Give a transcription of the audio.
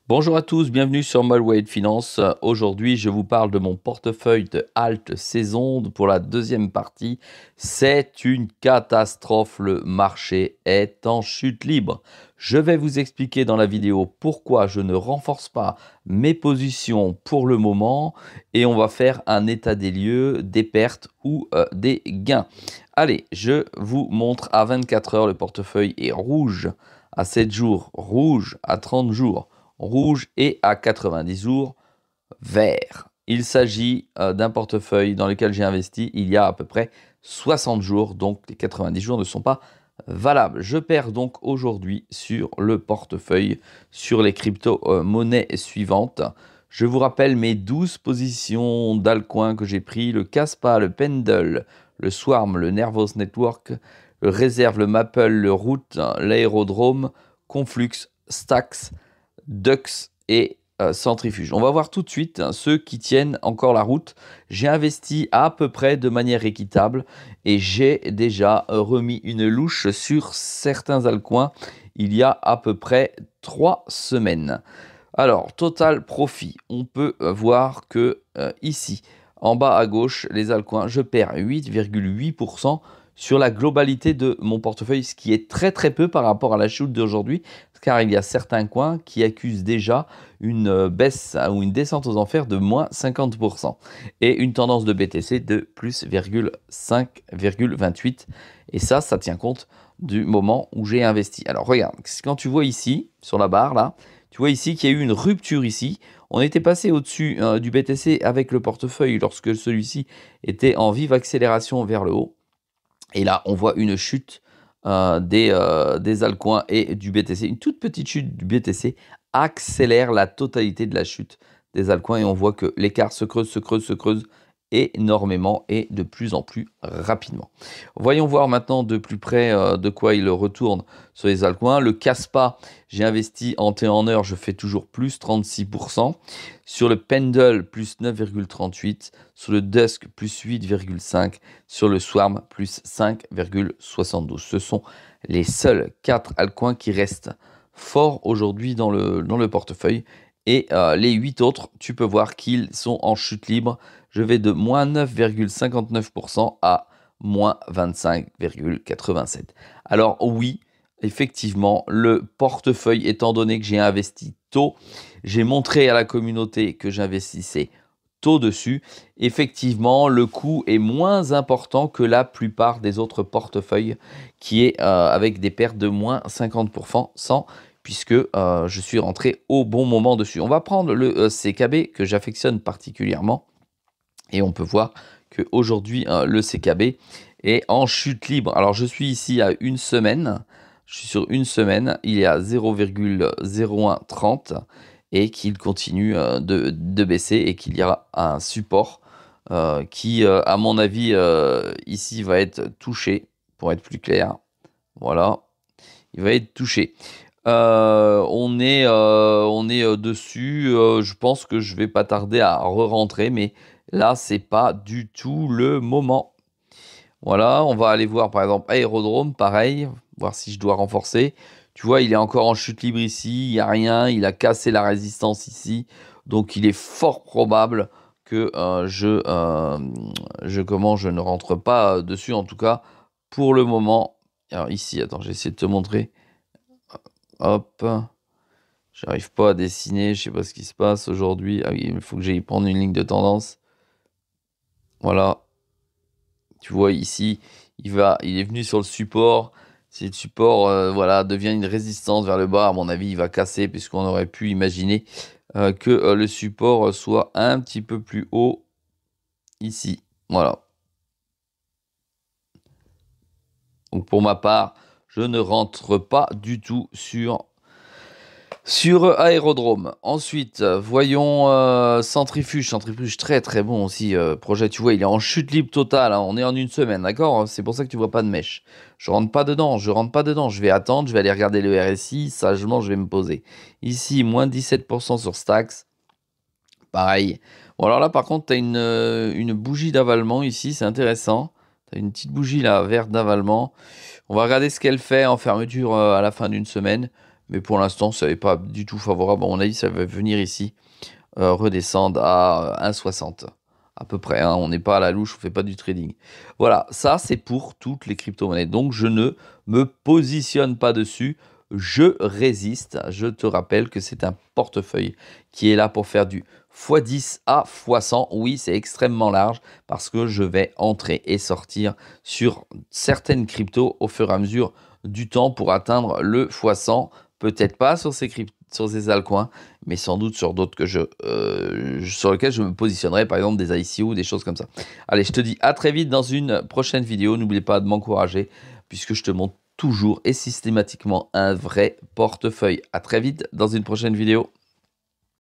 Bonjour à tous, bienvenue sur Malway Finance. Aujourd'hui, je vous parle de mon portefeuille de halte saison pour la deuxième partie. C'est une catastrophe, le marché est en chute libre. Je vais vous expliquer dans la vidéo pourquoi je ne renforce pas mes positions pour le moment et on va faire un état des lieux, des pertes ou des gains. Allez, je vous montre à 24 heures, le portefeuille est rouge à 7 jours, rouge à 30 jours. Rouge et à 90 jours, vert. Il s'agit d'un portefeuille dans lequel j'ai investi il y a à peu près 60 jours, donc les 90 jours ne sont pas valables. Je perds donc aujourd'hui sur le portefeuille, sur les crypto-monnaies suivantes. Je vous rappelle mes 12 positions d'altcoins que j'ai pris, le Kaspa, le Pendle, le Swarm, le Nervos Network, le Reserve, le Maple, le Root, l'Aérodrome, Conflux, Stacks, Dux et Centrifuge. On va voir tout de suite ceux qui tiennent encore la route. J'ai investi à peu près de manière équitable et j'ai déjà remis une louche sur certains altcoins il y a à peu près 3 semaines. Alors, total profit, on peut voir que ici, en bas à gauche, les altcoins, je perds 8,8% sur la globalité de mon portefeuille, ce qui est très très peu par rapport à la chute d'aujourd'hui, car il y a certains coins qui accusent déjà une baisse ou une descente aux enfers de moins 50% et une tendance de BTC de plus 5,28. Et ça tient compte du moment où j'ai investi. Alors regarde, quand tu vois ici, sur la barre là, tu vois ici qu'il y a eu une rupture ici. On était passé au-dessus du BTC avec le portefeuille lorsque celui-ci était en vive accélération vers le haut. Et là, on voit une chute des altcoins et du BTC. Une toute petite chute du BTC accélère la totalité de la chute des altcoins. Et on voit que l'écart se creuse énormément et de plus en plus rapidement. Voyons voir maintenant de plus près de quoi il retourne sur les altcoins. Le Kaspa, j'ai investi en T en heure, je fais toujours plus 36%. Sur le Pendle, plus 9,38. Sur le Dusk, plus 8,5. Sur le Swarm, plus 5,72. Ce sont les seuls 4 altcoins qui restent forts aujourd'hui dans le portefeuille. Et les 8 autres, tu peux voir qu'ils sont en chute libre. Je vais de moins 9,59% à moins 25,87. Alors oui, effectivement, le portefeuille, étant donné que j'ai investi tôt, j'ai montré à la communauté que j'investissais tôt dessus. Effectivement, le coût est moins important que la plupart des autres portefeuilles qui est avec des pertes de moins 50% puisque je suis rentré au bon moment dessus. On va prendre le CKB que j'affectionne particulièrement et on peut voir qu'aujourd'hui le CKB est en chute libre. Alors je suis ici à une semaine, je suis sur une semaine, il est à 0,0130 et qu'il continue de baisser et qu'il y aura un support qui, à mon avis, ici va être touché, pour être plus clair. Voilà, il va être touché. On est dessus. Je pense que je vais pas tarder à re-rentrer, mais là, c'est pas du tout le moment. Voilà, on va aller voir par exemple Aérodrome, pareil, voir si je dois renforcer. Tu vois, il est encore en chute libre ici, il n'y a rien, il a cassé la résistance ici. Donc il est fort probable que je ne rentre pas dessus, en tout cas pour le moment. Alors ici, attends, j'essaie de te montrer. Hop, j'arrive pas à dessiner, je sais pas ce qui se passe aujourd'hui. Ah oui, il faut que j'aille prendre une ligne de tendance. Voilà. Tu vois ici, il est venu sur le support. Si le support voilà, devient une résistance vers le bas, à mon avis, il va casser, puisqu'on aurait pu imaginer que le support soit un petit peu plus haut ici. Voilà. Donc pour ma part, je ne rentre pas du tout sur Aérodrome. Ensuite, voyons Centrifuge. Centrifuge, très très bon aussi. Projet, tu vois, il est en chute libre totale, hein. On est en une semaine, d'accord? C'est pour ça que tu vois pas de mèche. Je rentre pas dedans, je rentre pas dedans. Je vais attendre, je vais aller regarder le RSI. Sagement, je vais me poser. Ici, moins 17% sur Stacks. Pareil. Bon, alors là, par contre, tu as une bougie d'avalement ici. C'est intéressant. Tu as une petite bougie là, verte d'avalement. On va regarder ce qu'elle fait en fermeture à la fin d'une semaine. Mais pour l'instant, ça n'est pas du tout favorable. À mon avis, ça va venir ici, redescendre à 1,60 à peu près, hein. On n'est pas à la louche, on ne fait pas du trading. Voilà, ça c'est pour toutes les crypto-monnaies. Donc je ne me positionne pas dessus, je résiste. Je te rappelle que c'est un portefeuille qui est là pour faire du x10 à x100. Oui, c'est extrêmement large parce que je vais entrer et sortir sur certaines cryptos au fur et à mesure du temps pour atteindre le x100. Peut-être pas sur ces altcoins, mais sans doute sur d'autres sur lesquels je me positionnerai, par exemple des ICO ou des choses comme ça. Allez, je te dis à très vite dans une prochaine vidéo. N'oublie pas de m'encourager puisque je te montre toujours et systématiquement un vrai portefeuille. À très vite dans une prochaine vidéo.